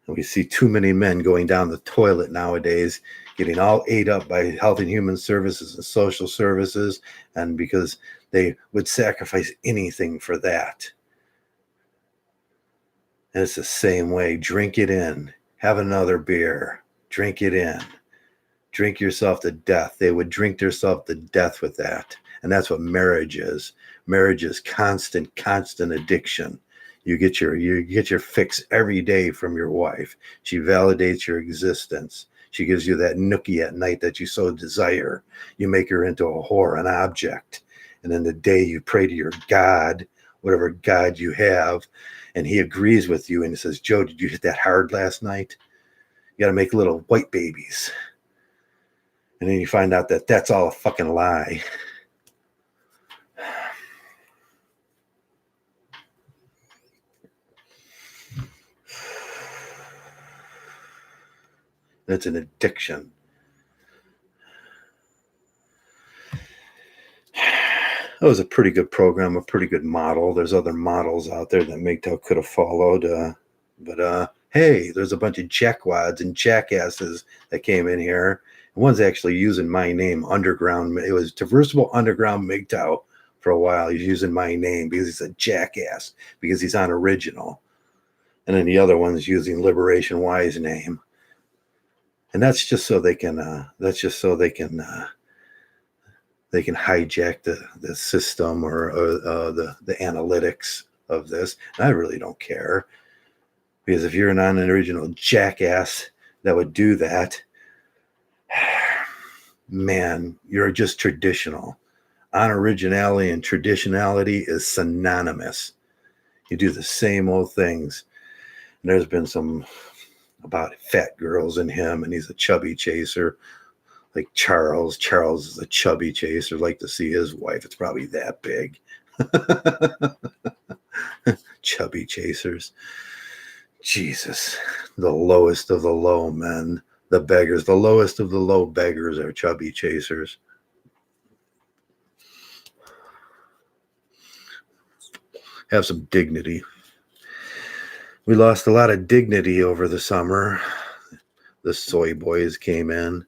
And we see too many men going down the toilet nowadays, getting all ate up by Health and Human Services and social services, and because they would sacrifice anything for that. And it's the same way. Drink it in. Have another beer. Drink it in. Drink yourself to death. They would drink themselves to death with that. And that's what marriage is. Marriage is constant addiction. You get your fix every day from your wife. She validates your existence. She gives you that nookie at night that you so desire. You make her into a whore, an object. And then the day you pray to your God, whatever God you have, and he agrees with you and he says, Joe, did you hit that hard last night? You got to make little white babies. And then you find out that that's all a fucking lie. It's an addiction. That was a pretty good program, a pretty good model. There's other models out there that Mgtow could have followed. But hey, there's a bunch of jackwads and jackasses that came in here. And one's actually using my name, Underground. It was Traversable Underground Mgtow for a while. He's using my name because he's a jackass, because he's unoriginal. And then the other one's using Liberation Y's name. And that's just so they can they can hijack the system or the analytics of this. And I really don't care, because if you're not an original jackass that would do that, man, you're just traditional. Unoriginality and traditionality is synonymous. You do the same old things. And there's been some about fat girls in him, and he's a chubby chaser. Like Charles is a chubby chaser. Like to see his wife. It's probably that big. Chubby chasers. Jesus. The lowest of the low men. The beggars. The lowest of the low beggars are chubby chasers. Have some dignity. We lost a lot of dignity over the summer. The soy boys came in,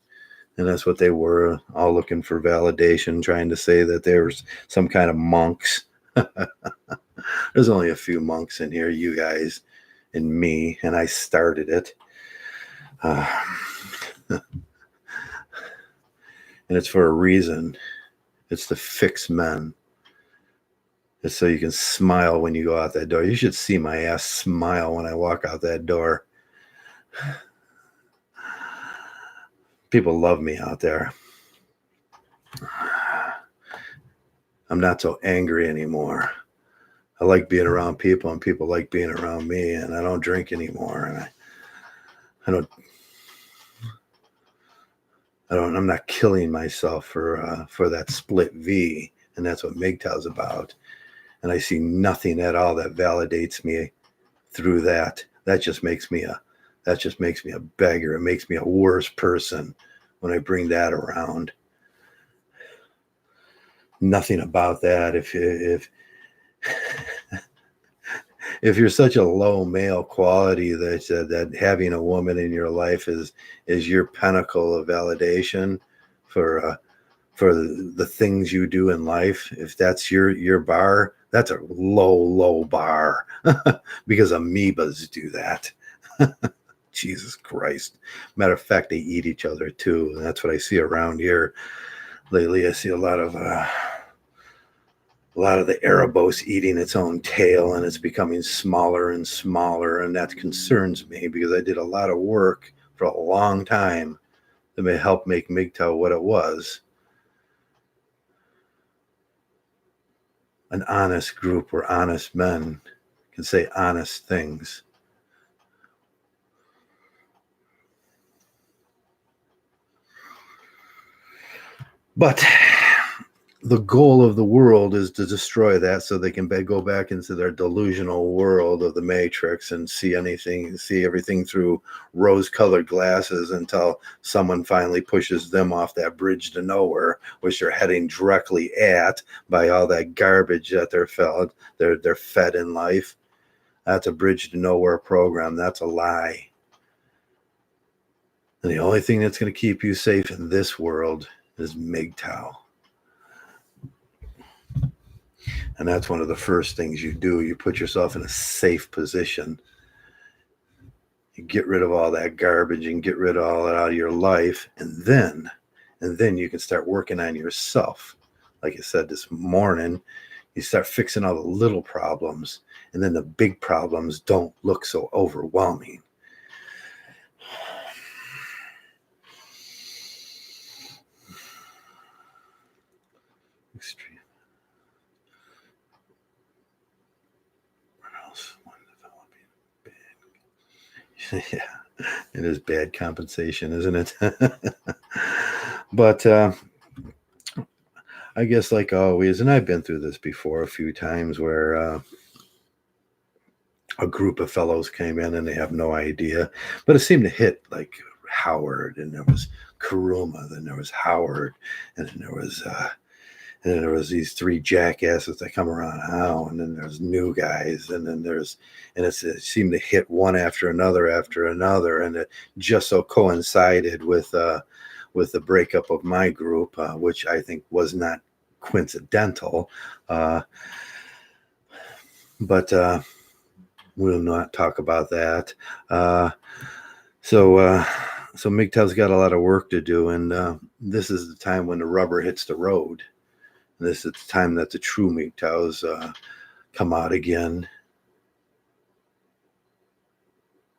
and that's what they were, all looking for validation, trying to say that there's some kind of monks. There's only a few monks in here, you guys and me, and I started it. Uh, and it's for a reason. It's to fix men. It's so you can smile when you go out that door. You should see my ass smile when I walk out that door. People love me out there. I'm not so angry anymore. I like being around people, and people like being around me, and I don't drink anymore, and I'm not killing myself for that split V, and that's what Mgtow's about. And I see nothing at all that validates me through that. That just makes me a beggar. It makes me a worse person when I bring that around. Nothing about that. If if you're such a low male quality that having a woman in your life is your pinnacle of validation for the things you do in life, if that's your bar, that's a low bar because amoebas do that. Jesus Christ. Matter of fact, they eat each other too, and that's what I see around here lately. I see a lot of the Erebos eating its own tail, and it's becoming smaller and smaller, and that concerns me because I did a lot of work for a long time that may help make Mgtow what it was. An honest group where honest men can say honest things. But the goal of the world is to destroy that so they can go back into their delusional world of the Matrix and see everything through rose-colored glasses until someone finally pushes them off that bridge to nowhere, which they're heading directly at by all that garbage that they're fed in life. That's a bridge to nowhere program. That's a lie. And the only thing that's going to keep you safe in this world is Mgtow. And that's one of the first things you do. You put yourself in a safe position. You get rid of all that garbage and get rid of all that out of your life. And then you can start working on yourself. Like I said this morning, you start fixing all the little problems. And then the big problems don't look so overwhelming. Extreme. Yeah, it is bad compensation, isn't it? But I guess, like always, and I've been through this before a few times, where a group of fellows came in and they have no idea, but it seemed to hit like Howard, and there was Karuma, then there was Howard, and then there was these three jackasses that come around now, and then there's new guys, and then it seemed to hit one after another, and it just so coincided with the breakup of my group, which I think was not coincidental, but we'll not talk about that. So Mgtow's got a lot of work to do, and this is the time when the rubber hits the road. This is the time that the true Mgtows come out again.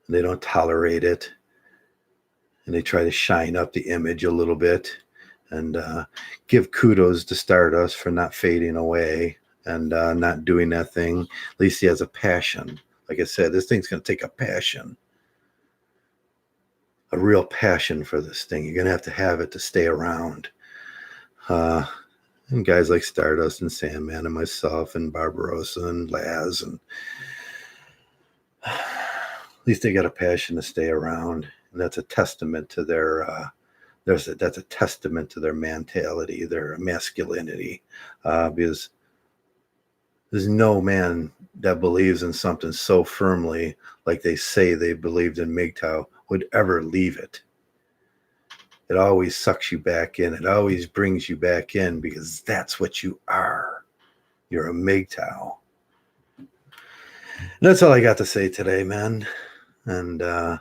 They don't tolerate it, and they try to shine up the image a little bit, and give kudos to Stardust for not fading away and not doing that thing. At least he has a passion. Like I said, this thing's going to take a passion, a real passion for this thing. You're going to have it to stay around. And guys like Stardust and Sandman and myself and Barbarossa and Laz, and at least they got a passion to stay around, and that's a testament to their that's a testament to their mentality, their masculinity, because There's no man that believes in something so firmly like they say they believed in Mgtow would ever leave it. It always sucks you back in. It always brings you back in because that's what you are. You're a Mgtow. And that's all I got to say today, man. And I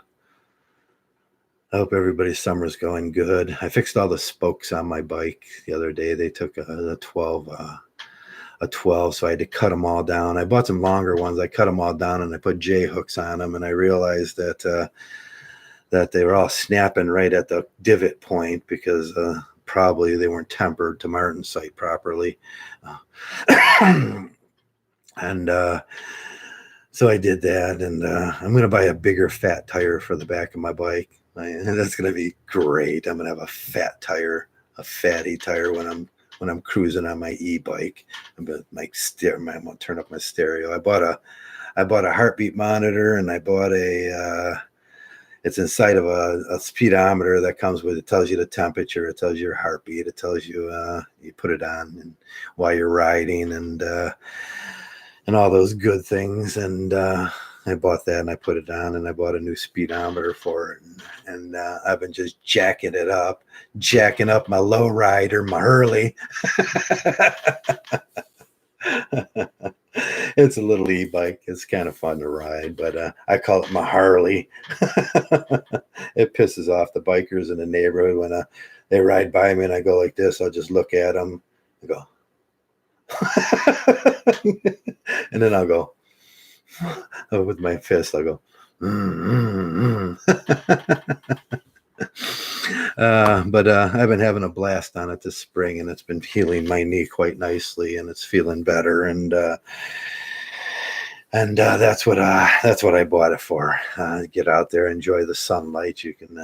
hope everybody's summer's going good. I fixed all the spokes on my bike the other day. They took a 12, so I had to cut them all down. I bought some longer ones. I cut them all down and I put J hooks on them, and I realized that they were all snapping right at the divot point because probably they weren't tempered to martensite properly. And so I did that, and I'm going to buy a bigger fat tire for the back of my bike. That's going to be great. I'm going to have a fat tire, a fatty tire when I'm cruising on my e-bike. I'm going to turn up my stereo. I bought a heartbeat monitor, and I bought it's inside of a speedometer that comes with, it tells you the temperature, it tells you your heartbeat, it tells you you put it on and while you're riding and all those good things. And I bought that and I put it on, and I bought a new speedometer for it. And I've been just jacking up my low rider, my Hurley. It's a little e-bike. It's kind of fun to ride, but I call it my Harley. It pisses off the bikers in the neighborhood when they ride by me and I go like this. I'll just look at them and go. And then I'll go with my fist. I'll go. But I've been having a blast on it this spring, and it's been healing my knee quite nicely, and it's feeling better. And that's what I bought it for. Get out there, enjoy the sunlight. You can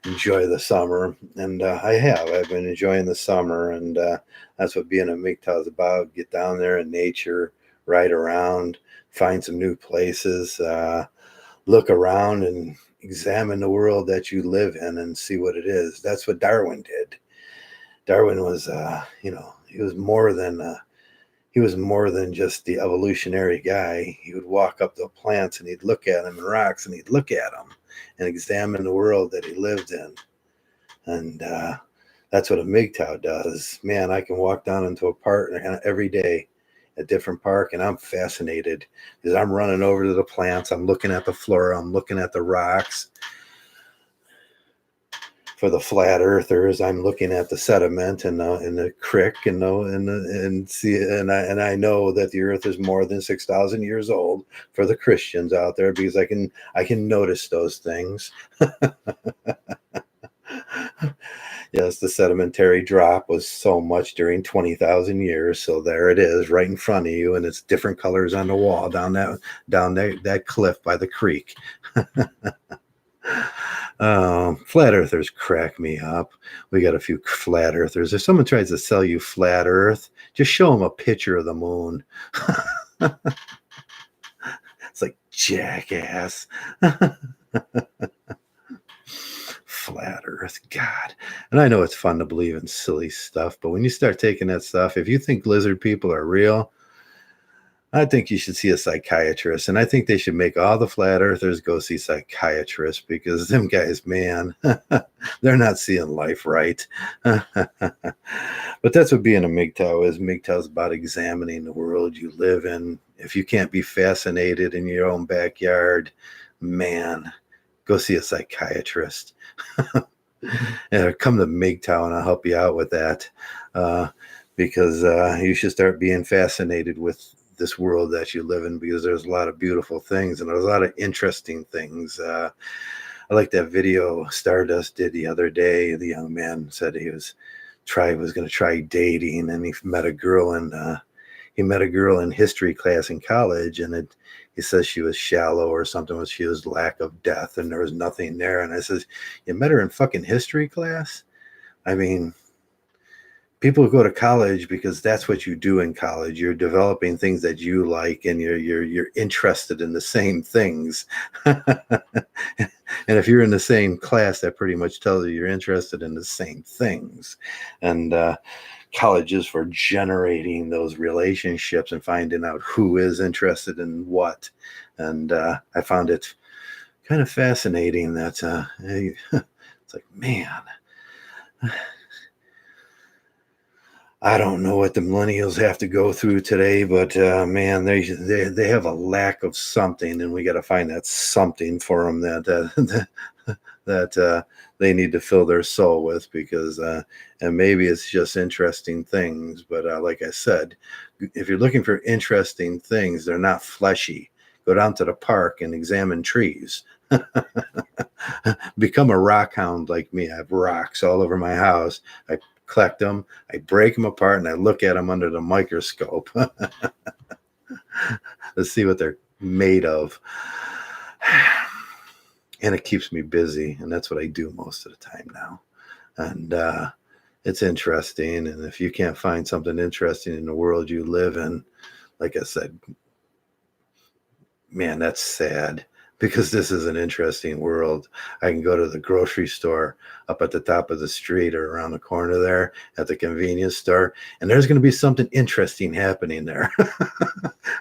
enjoy the summer, and I've been enjoying the summer, and that's what being a Mgtow is about. Get down there in nature, ride around, find some new places, look around and examine the world that you live in and see what it is. That's what Darwin did. Darwin was he was more than just the evolutionary guy. He would walk up to plants and he'd look at them and rocks, and he'd look at them and examine the world that he lived in. And that's what a Mgtow does. Man, I can walk down into a park every day, a different park, and I'm fascinated because I'm running over to the plants. I'm looking at the flora. I'm looking at the rocks. For the flat earthers, I'm looking at the sediment and the creek and I know that the earth is more than 6,000 years old for the Christians out there, because I can notice those things. Yes, the sedimentary drop was so much during 20,000 years. So there it is right in front of you, and it's different colors on the wall down that cliff by the creek. Flat earthers crack me up. We got a few flat earthers. If someone tries to sell you flat earth, just show them a picture of the moon. It's like, jackass. Flat earth, God. And I know it's fun to believe in silly stuff, but when you start taking that stuff, if you think lizard people are real, I think you should see a psychiatrist, and I think they should make all the flat earthers go see psychiatrists, because them guys, man, they're not seeing life right. But that's what being a Mgtow is. Mgtow is about examining the world you live in. If you can't be fascinated in your own backyard, man, go see a psychiatrist. Yeah, come to Mgtow and I'll help you out with that, because you should start being fascinated with this world that you live in, because there's a lot of beautiful things and there's a lot of interesting things. I like that video Stardust did the other day. The young man said he was going to try dating, and he met a girl in history class in college, and he says she was shallow or something. She was lack of depth, and there was nothing there. And I says, you met her in fucking history class? I mean, People go to college because that's what you do in college. You're developing things that you like, and you're interested in the same things. And if you're in the same class, that pretty much tells you you're interested in the same things. And college is for generating those relationships and finding out who is interested in what. And I found it kind of fascinating that it's like, man, I don't know what the millennials have to go through today, but man, they have a lack of something, and we got to find that something for them that they need to fill their soul with, because and maybe it's just interesting things, but like I said, if you're looking for interesting things, they're not fleshy. Go down to the park and examine trees. Become a rock hound like me. I have rocks all over my house. I collect them, I break them apart, and I look at them under the microscope to see what they're made of. And it keeps me busy, and that's what I do most of the time now. And it's interesting. And if you can't find something interesting in the world you live in, like I said, man, that's sad, because this is an interesting world. I can go to the grocery store up at the top of the street or around the corner there at the convenience store, and there's going to be something interesting happening there.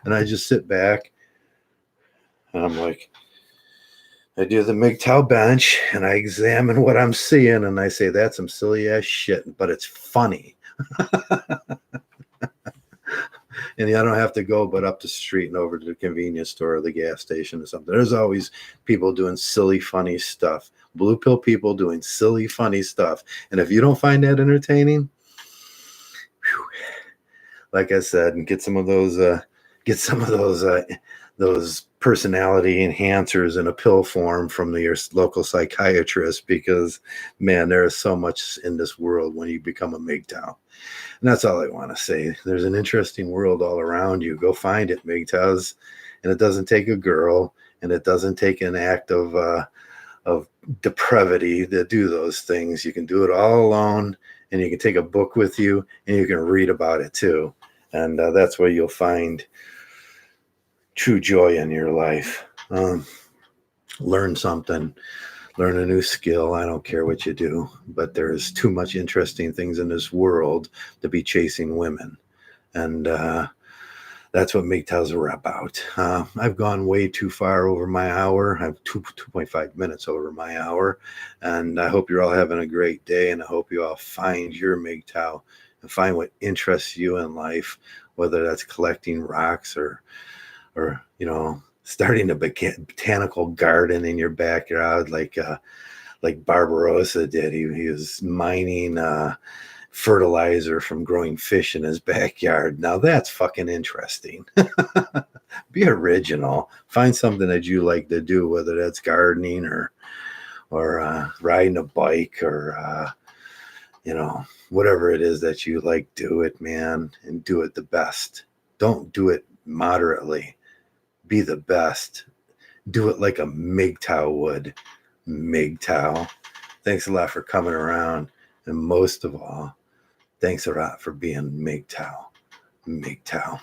And I just sit back and I'm like, I do the Mgtow bench and I examine what I'm seeing, and I say, that's some silly ass shit, but it's funny. And I don't have to go but up the street and over to the convenience store or the gas station or something. There's always people doing silly, funny stuff. Blue pill people doing silly, funny stuff. And if you don't find that entertaining, whew, like I said, and get some of those personality enhancers in a pill form from your local psychiatrist, because man, there is so much in this world when you become a Mgtow. And that's all I want to say. There's an interesting world all around you. Go find it, Mgtows. And it doesn't take a girl, and it doesn't take an act of depravity to do those things. You can do it all alone, and you can take a book with you, and you can read about it too. And that's where you'll find true joy in your life. Learn something, learn a new skill. I don't care what you do, but there's too much interesting things in this world to be chasing women. And that's what Mgtows are about. I've gone way too far over my hour. I'm 2.5 minutes over my hour. And I hope you're all having a great day. And I hope you all find your Mgtow and find what interests you in life, whether that's collecting rocks or starting a botanical garden in your backyard, like Barbarossa did. He was mining fertilizer from growing fish in his backyard. Now that's fucking interesting. Be original. Find something that you like to do, whether that's gardening or riding a bike or whatever it is that you like. Do it, man, and do it the best. Don't do it moderately. Be the best. Do it like a Mgtow would. Mgtow. Thanks a lot for coming around. And most of all, thanks a lot for being Mgtow. Mgtow.